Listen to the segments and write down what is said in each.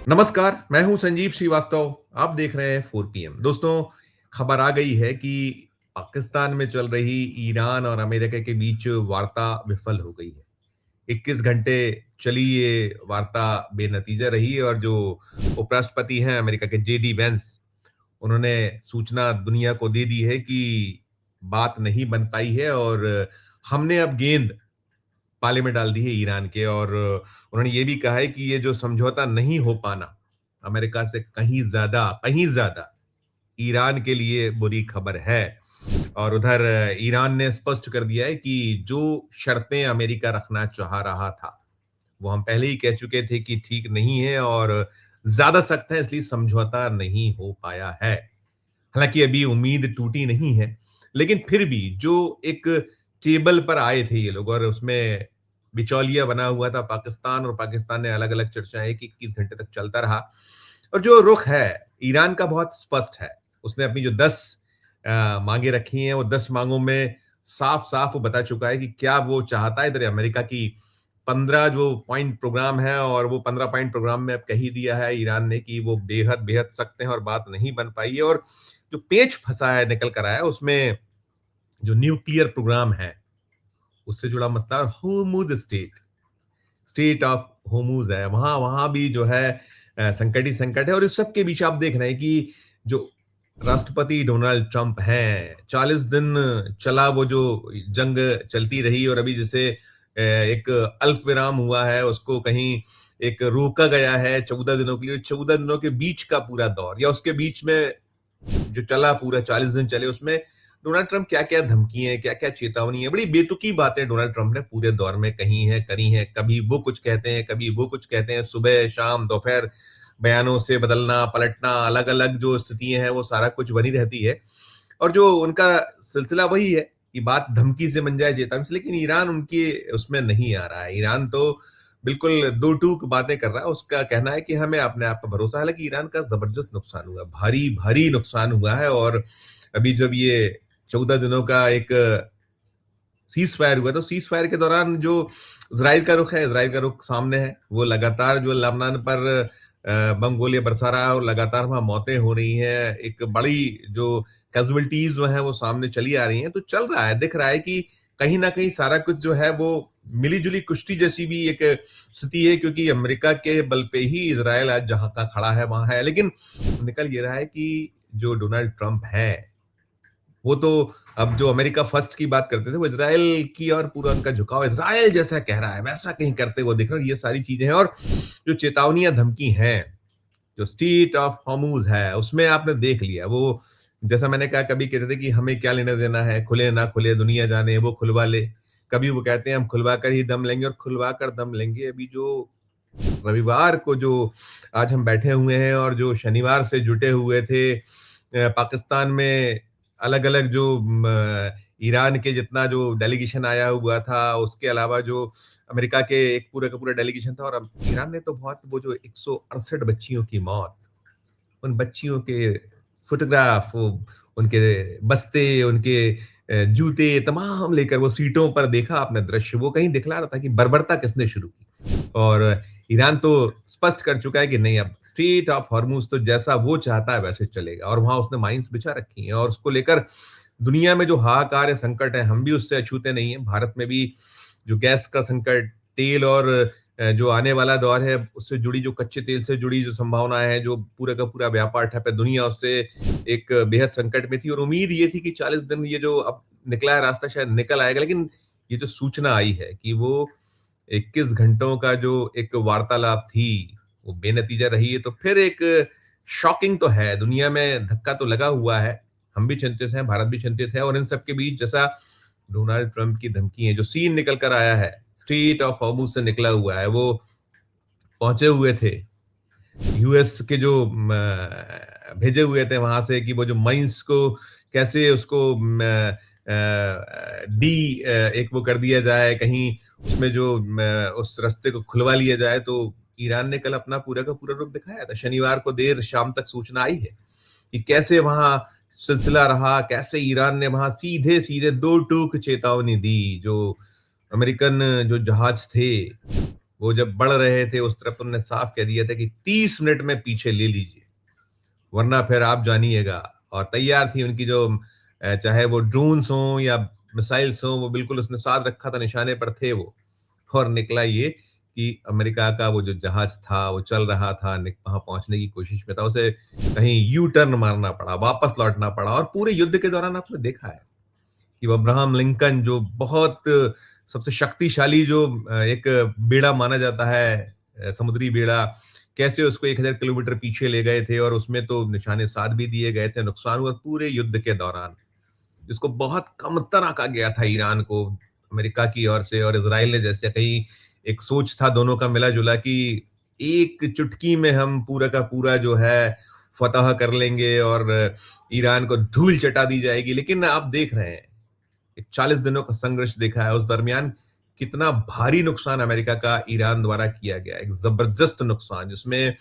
नमस्कार, मैं हूं संजीव श्रीवास्तव। आप देख रहे हैं 4 PM। दोस्तों, खबर आ गई है कि पाकिस्तान में चल रही ईरान और अमेरिका के बीच वार्ता विफल हो गई है। 21 घंटे चली ये वार्ता बेनतीजा रही और जो उपराष्ट्रपति हैं अमेरिका के जेडी वेंस, उन्होंने सूचना दुनिया को दे दी है कि बात नहीं बन पाई है और हमने अब गेंद पाले में डाल दी है ईरान के। और उन्होंने ये भी कहा है कि ये जो समझौता नहीं हो पाना अमेरिका से कहीं ज्यादा ईरान के लिए बुरी खबर है। और उधर ईरान ने स्पष्ट कर दिया है कि जो शर्तें अमेरिका रखना चाह रहा था वो हम पहले ही कह चुके थे कि ठीक नहीं है और ज्यादा सख्त है, इसलिए समझौता नहीं हो पाया है। हालांकि अभी उम्मीद टूटी नहीं है, लेकिन फिर भी जो एक टेबल पर आए थे ये लोग और उसमें बिचौलिया बना हुआ था पाकिस्तान, और पाकिस्तान ने अलग अलग चर्चाएं की, 21 घंटे तक चलता रहा। और जो रुख है ईरान का बहुत स्पष्ट है। उसने अपनी जो 10 मांगे रखी हैं, वो 10 मांगों में साफ साफ वो बता चुका है कि क्या वो चाहता है। इधर अमेरिका की 15 जो पॉइंट प्रोग्राम है, और वो 15 पॉइंट प्रोग्राम में अब कह ही दिया है ईरान ने कि वो बेहद बेहद सख्त हैं और बात नहीं बन पाई है। और जो पेच फंसा है निकल कर आया उसमें जो न्यूक्लियर प्रोग्राम है उससे जुड़ा मसला, और होर्मुज स्टेट ऑफ होर्मुज है, वहां वहां भी जो है संकट ही संकट है। और इस सब के बीच आप देख रहे हैं कि जो राष्ट्रपति डोनाल्ड ट्रंप हैं, 40 दिन चला वो जो जंग चलती रही, और अभी जैसे एक अल्प विराम हुआ है, उसको कहीं एक रोका गया है 14 दिनों के लिए। 14 दिनों के बीच का पूरा दौर या उसके बीच में जो चला, पूरा 40 दिन चले, उसमें डोनाल्ड ट्रंप क्या क्या धमकियां, क्या क्या चेतावनी है, बड़ी बेतुकी बातें डोनाल्ड ट्रंप ने पूरे दौर में कही हैं, करी हैं। कभी वो कुछ कहते हैं, कभी वो कुछ कहते हैं, सुबह शाम दोपहर बयानों से बदलना पलटना, अलग अलग जो स्थितियां हैं वो सारा कुछ बनी रहती है। और जो उनका सिलसिला वही है कि बात धमकी से बन जाए चेतावनी से। लेकिन ईरान उनके उसमें नहीं आ रहा है। ईरान तो बिल्कुल दो टूक बातें कर रहा है। उसका कहना है कि हमें अपने आप पर भरोसा है। हालांकि ईरान का जबरदस्त नुकसान हुआ, भारी भारी नुकसान हुआ है। और अभी जब ये 14 दिनों का एक सीज फायर हुआ, तो सीज फायर के दौरान जो इजराइल का रुख है, इजराइल का रुख सामने है। वो लगातार जो लबनान पर बम गोलियां बरसा रहा है और लगातार वहां मौतें हो रही हैं। एक बड़ी जो कैजुअलिटीज जो है वो सामने चली आ रही हैं। तो चल रहा है, दिख रहा है कि कहीं ना कहीं सारा कुछ जो है वो मिली जुली कुश्ती जैसी भी एक स्थिति है, क्योंकि अमेरिका के बल पे ही इजराइल आज जहां का खड़ा है वहां है। लेकिन निकल ये रहा है कि जो डोनाल्ड ट्रंप है वो तो अब जो अमेरिका फर्स्ट की बात करते थे, वो इजराइल की और पूरा उनका झुकाव इजराइल जैसा कह रहा है, वैसा कहीं करते हुए दिख रहा है। ये सारी चीजें हैं। और जो चेतावनियां धमकी हैं, जो स्टेट ऑफ हॉर्मुज है, उसमें आपने देख लिया वो, जैसा मैंने कहा, कभी कहते थे कि हमें क्या लेना देना है, खुले ना खुले दुनिया जाने, वो खुलवा ले। कभी वो कहते हैं हम खुलवा कर ही दम लेंगे, और खुलवा कर दम लेंगे। अभी जो रविवार को जो आज हम बैठे हुए हैं और जो शनिवार से जुटे हुए थे पाकिस्तान में, अलग अलग जो ईरान के जितना जो डेलीगेशन आया हुआ था, उसके अलावा जो अमेरिका के एक पूरा का पूरा डेलीगेशन था। और अब ईरान ने तो बहुत, वो जो 168 बच्चियों की मौत, उन बच्चियों के फोटोग्राफ, वो उनके बस्ते, उनके जूते तमाम लेकर वो सीटों पर देखा आपने दृश्य, वो कहीं दिखला रहा था कि बर्बरता किसने शुरू की। और ईरान तो स्पष्ट कर चुका है कि नहीं, अब स्ट्रेट ऑफ हॉर्मुज तो जैसा वो चाहता है वैसे चलेगा। और वहां उसने माइंस बिछा रखी हैं, और उसको लेकर दुनिया में जो हाहाकार है, संकट है, हम भी उससे अछूते नहीं है। भारत में भी जो गैस का संकट, तेल, और जो आने वाला दौर है उससे जुड़ी, जो कच्चे तेल से जुड़ी जो संभावनाएं हैं, जो पूरा का पूरा व्यापार ठप है, दुनिया उससे एक बेहद संकट में थी। और उम्मीद ये थी कि 40 दिन ये जो अब निकला है रास्ता शायद निकल आएगा। लेकिन ये जो सूचना आई है कि वो 21 घंटों का जो एक वार्तालाप थी वो बेनतीजा रही है, तो फिर एक शॉकिंग तो है। दुनिया में धक्का तो लगा हुआ है, हम भी चिंतित हैं, भारत भी चिंतित है। और इन सब के बीच जैसा डोनाल्ड ट्रंप की धमकी है, जो सीन निकल कर आया है, स्ट्रेट ऑफ हॉर्मुज से निकला हुआ है, वो पहुंचे हुए थे यूएस के जो भेजे हुए थे वहां से, कि वो जो माइंस को कैसे उसको एक वो कर दिया जाए, कहीं उसमें जो उस रास्ते को खुलवा लिया जाए। तो ईरान ने कल अपना पूरा का पूरा रुख दिखाया था। शनिवार को देर शाम तक सूचना आई है कि कैसे वहां सिलसिला रहा, कैसे ईरान ने वहां सीधे सीधे दो टूक चेतावनी दी। जो अमेरिकन जो जहाज थे वो जब बढ़ रहे थे उस तरफ, तो उन्होंने साफ कह दिया था कि 30 मिनट में पीछे ले लीजिए, वरना फिर आप जानिएगा। और तैयार थी उनकी जो चाहे वो ड्रोन्स हों या मिसाइल्स हों, वो बिल्कुल उसने साध रखा था, निशाने पर थे वो। और निकला ये कि अमेरिका का वो जो जहाज था, वो चल रहा था, वहां पहुंचने की कोशिश में था, उसे कहीं यू टर्न मारना पड़ा, वापस लौटना पड़ा। और पूरे युद्ध के दौरान आपने देखा है कि वो अब्राहम लिंकन, जो बहुत सबसे शक्तिशाली जो एक बेड़ा माना जाता है, समुद्री बेड़ा, कैसे उसको 1000 किलोमीटर पीछे ले गए थे, और उसमें तो निशाने साध भी दिए गए थे, नुकसान हुआ पूरे युद्ध के दौरान, जिसको बहुत कमतर आंका गया था ईरान को अमेरिका की ओर से और इसराइल ने। जैसे कहीं एक सोच था दोनों का मिला जुला कि एक चुटकी में हम पूरा का पूरा जो है फतह कर लेंगे और ईरान को धूल चटा दी जाएगी। लेकिन आप देख रहे हैं, 40 दिनों का संघर्ष देखा है, उस दरमियान कितना भारी नुकसान अमेरिका का ईरान द्वारा किया गया, एक जबरदस्त नुकसान, जिसमें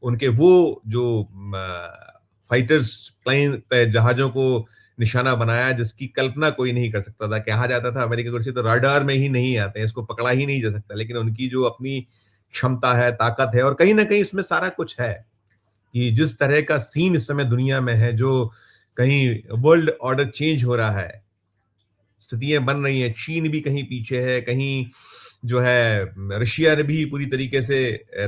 उनके वो जो फाइटर्स प्लेन जहाजों को निशाना बनाया, जिसकी कल्पना कोई नहीं कर सकता था। कहा जाता था अमेरिका को तो रडार में ही नहीं आते हैं, इसको पकड़ा ही नहीं जा सकता। लेकिन उनकी जो अपनी क्षमता है, ताकत है, और कहीं ना कहीं इसमें सारा कुछ है कि जिस तरह का सीन इस समय दुनिया में है, जो कहीं वर्ल्ड ऑर्डर चेंज हो रहा है, स्थितियां बन रही हैं, चीन भी कहीं पीछे है, कहीं जो है रशिया ने भी पूरी तरीके से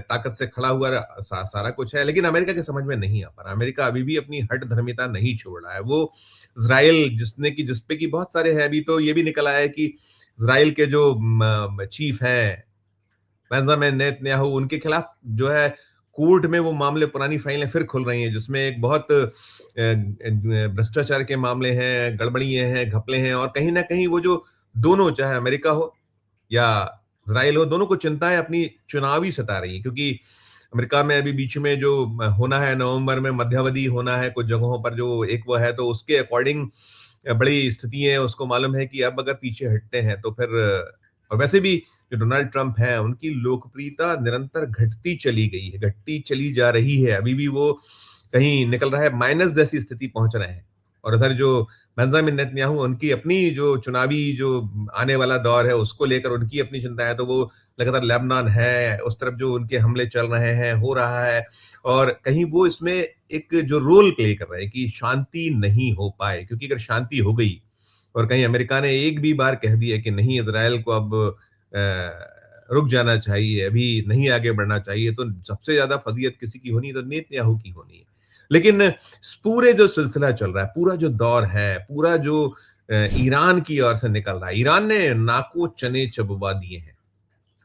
ताकत से खड़ा हुआ सारा कुछ है। लेकिन अमेरिका के समझ में नहीं आ पा रहा। अमेरिका अभी भी अपनी हट धर्मिता नहीं छोड़ रहा है। वो इजराइल जिसपे की बहुत सारे हैं, अभी तो ये भी निकल आया है कि इजराइल के जो चीफ हैं बेंजामिन नेतन्याहू, उनके खिलाफ जो है कोर्ट में वो मामले, पुरानी फाइलें फिर खुल रही हैं, जिसमें एक बहुत भ्रष्टाचार के मामले हैं, गड़बड़ियां हैं, घपले हैं। और कहीं ना कहीं वो जो दोनों, चाहे अमेरिका हो या इजराइल हो, दोनों को चिंताएं अपनी चुनावी सता रही है। क्योंकि अमेरिका में अभी बीच में जो होना है, नवंबर में मध्यावधि होना है कुछ जगहों पर, जो एक वो है, तो उसके अकॉर्डिंग बड़ी स्थिति है। उसको मालूम है कि अब अगर पीछे हटते हैं तो फिर, और वैसे भी जो डोनाल्ड ट्रंप है, उनकी लोकप्रियता निरंतर घटती चली गई है, घटती चली जा रही है। अभी भी वो कहीं निकल रहा है, माइनस जैसी स्थिति पहुंच रहे हैं। और इधर जो बेंजामिन नेतन्याहू, उनकी अपनी जो चुनावी जो आने वाला दौर है, उसको लेकर उनकी अपनी चिंता है। तो वो लगातार लेबनान है, उस तरफ जो उनके हमले चल रहे हैं, हो रहा है, और कहीं वो इसमें एक जो रोल प्ले कर रहे हैं कि शांति नहीं हो पाए। क्योंकि अगर शांति हो गई, और कहीं अमेरिका ने एक भी बार कह दिया कि नहीं, इजराइल को अब रुक जाना चाहिए, अभी नहीं आगे बढ़ना चाहिए, तो सबसे ज्यादा फजीयत किसी की होनी है तो नेतन्याहू की होनी है। लेकिन पूरे जो सिलसिला चल रहा है, पूरा जो दौर है, पूरा जो ईरान की ओर से निकल रहा है, ईरान ने नाको चने चबवा दिए हैं।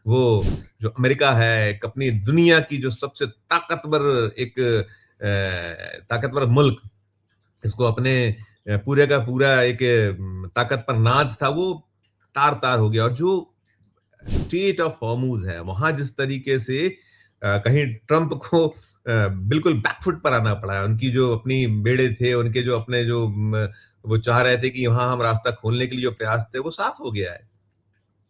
वो जो अमेरिका है, एक अपनी दुनिया की जो सबसे ताकतवर एक ताकतवर मुल्क, इसको अपने पूरे का पूरा एक ताकत पर नाज था, वो तार तार हो गया। और जो स्टेट ऑफ हॉर्मूज है, वहां जिस तरीके से कहीं ट्रंप को बिल्कुल बैकफुट पर आना पड़ा है। उनकी जो अपनी बेड़े थे, उनके जो अपने जो वो चाह रहे थे कि वहां हम रास्ता खोलने के लिए जो प्रयास थे, वो साफ हो गया है,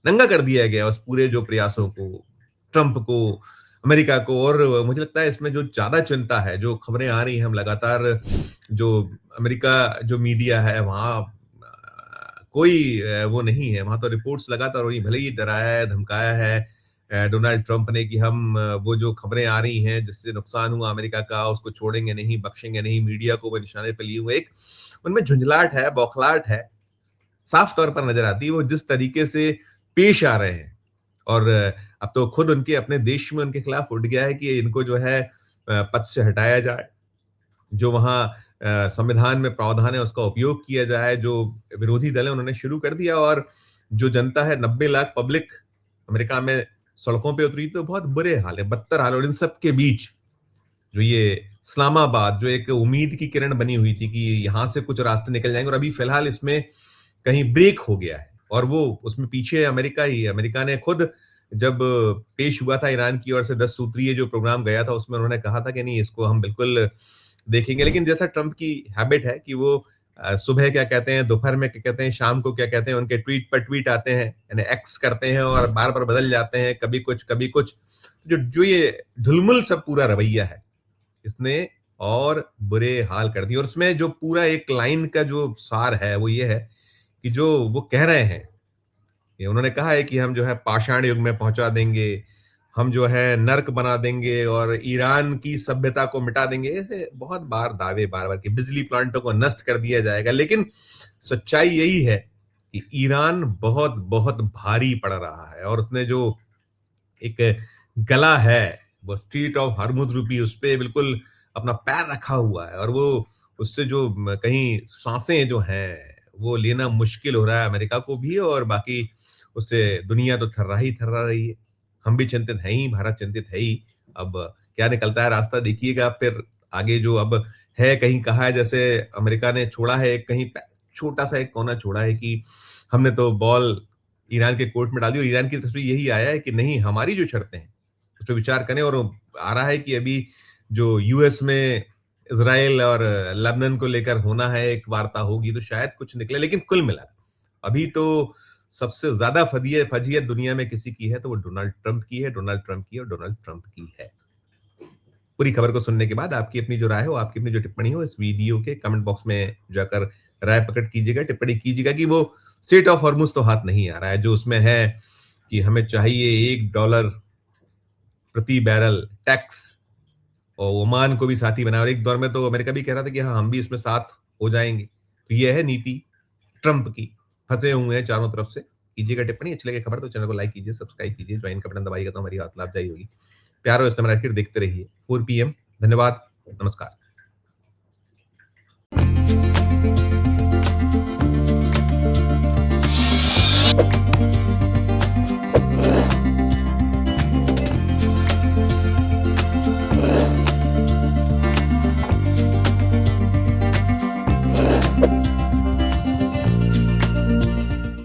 नंगा कर दिया गया उस पूरे जो प्रयासों को, ट्रंप को, अमेरिका को। और मुझे लगता है इसमें जो ज्यादा चिंता है, जो खबरें आ रही हैं, हम लगातार, जो अमेरिका जो मीडिया है वहां कोई वो नहीं है, वहां तो रिपोर्ट्स लगातार हो रही, भले ही डराया है, धमकाया है डोनाल्ड ट्रंप ने कि हम वो जो खबरें आ रही हैं जिससे नुकसान हुआ अमेरिका का, उसको छोड़ेंगे नहीं, बख्शेंगे नहीं, मीडिया को वो निशाने पे लिए हुए। एक उनमें झुंझलाहट है, बौखलाहट है, साफ तौर पर नजर आती है, वो जिस तरीके से पेश आ रहे हैं। और अब तो खुद उनके अपने देश में उनके खिलाफ उठ गया है कि इनको जो है पद से हटाया जाए, जो वहां संविधान में प्रावधान है उसका उपयोग किया जाए। जो विरोधी दल है उन्होंने शुरू कर दिया, और जो जनता है, 90 लाख पब्लिक अमेरिका में सड़कों पे उतरी, तो बहुत बुरे हाल है, बदतर हाल है। और इन सब के बीच जो ये इस्लामाबाद, जो एक उम्मीद की किरण बनी हुई थी कि यहां से कुछ रास्ते निकल जाएंगे, और अभी फिलहाल इसमें कहीं ब्रेक हो गया है। और वो उसमें पीछे अमेरिका ही है। अमेरिका ने खुद जब पेश हुआ था ईरान की ओर से 10 सूत्रीय जो प्रोग्राम गया था, उसमें उन्होंने कहा था कि नहीं, इसको हम बिल्कुल देखेंगे। लेकिन जैसा ट्रंप की हैबिट है कि वो सुबह क्या कहते हैं, दोपहर में क्या कहते हैं, शाम को क्या कहते हैं, उनके ट्वीट पर ट्वीट आते हैं, यानी एक्स करते हैं और बार बार बदल जाते हैं, कभी कुछ कभी कुछ। जो जो ये ढुलमुल सब पूरा रवैया है, इसने और बुरे हाल कर दिए। और उसमें जो पूरा एक लाइन का जो सार है, वो ये है कि जो वो कह रहे हैं, कि उन्होंने कहा है कि हम जो है पाषाण युग में पहुंचा देंगे, हम जो है नर्क बना देंगे और ईरान की सभ्यता को मिटा देंगे, ऐसे बहुत बार दावे बार बार कि बिजली प्लांटों को नष्ट कर दिया जाएगा। लेकिन सच्चाई यही है कि ईरान बहुत बहुत भारी पड़ रहा है और उसने जो एक गला है, वो स्ट्रीट ऑफ हर्मुज रूपी, उस पे बिल्कुल अपना पैर रखा हुआ है और वो उससे जो कहीं सांसें जो हैं वो लेना मुश्किल हो रहा है अमेरिका को भी, और बाकी उससे दुनिया तो थर्रा रही है। हम भी चिंतित हैं ही, भारत चिंतित है ही। अब क्या निकलता है रास्ता देखिएगा। फिर आगे जो अब है, कहीं कहा है जैसे अमेरिका ने छोड़ा है एक कहीं छोटा सा एक कोना छोड़ा है कि हमने तो बॉल ईरान के कोर्ट में डाल दी और ईरान की तरफ से यही आया है कि नहीं, हमारी जो शर्तें हैं उस पर विचार करें। और आ रहा है कि अभी जो यूएस में इजराइल और लेबनान को लेकर होना है, एक वार्ता होगी तो शायद कुछ निकले। लेकिन कुल मिलाकर अभी तो सबसे ज्यादा फजीयत दुनिया में किसी की है तो वो डोनाल्ड ट्रंप की है, डोनाल्ड ट्रंप की और डोनाल्ड ट्रंप की है। पूरी खबर को सुनने के बाद आपकी अपनी जो राय हो, आपकी अपनी जो टिप्पणी हो, इस वीडियो के कमेंट बॉक्स में जाकर राय प्रकट कीजिएगा, टिप्पणी कीजिएगा कि वो स्टेट ऑफ हॉर्मुज तो हाथ नहीं आ रहा है, जो उसमें है कि हमें चाहिए $1 प्रति बैरल टैक्स और ओमान को भी साथी बनाया। और एक दौर में तो अमेरिका भी कह रहा था कि हाँ, हम भी इसमें साथ हो जाएंगे। तो यह है नीति ट्रंप की। फंसे हुए हैं चारों तरफ से। कीजिएगा टिप्पणी, अच्छी लगे खबर तो चैनल को लाइक कीजिए, सब्सक्राइब कीजिए, ज्वाइन का बटन दबाइएगा तो हमारी हौसला अफजाई होगी। प्यारो इस्तेमाल फिर देखते रहिए 4 PM। धन्यवाद, नमस्कार।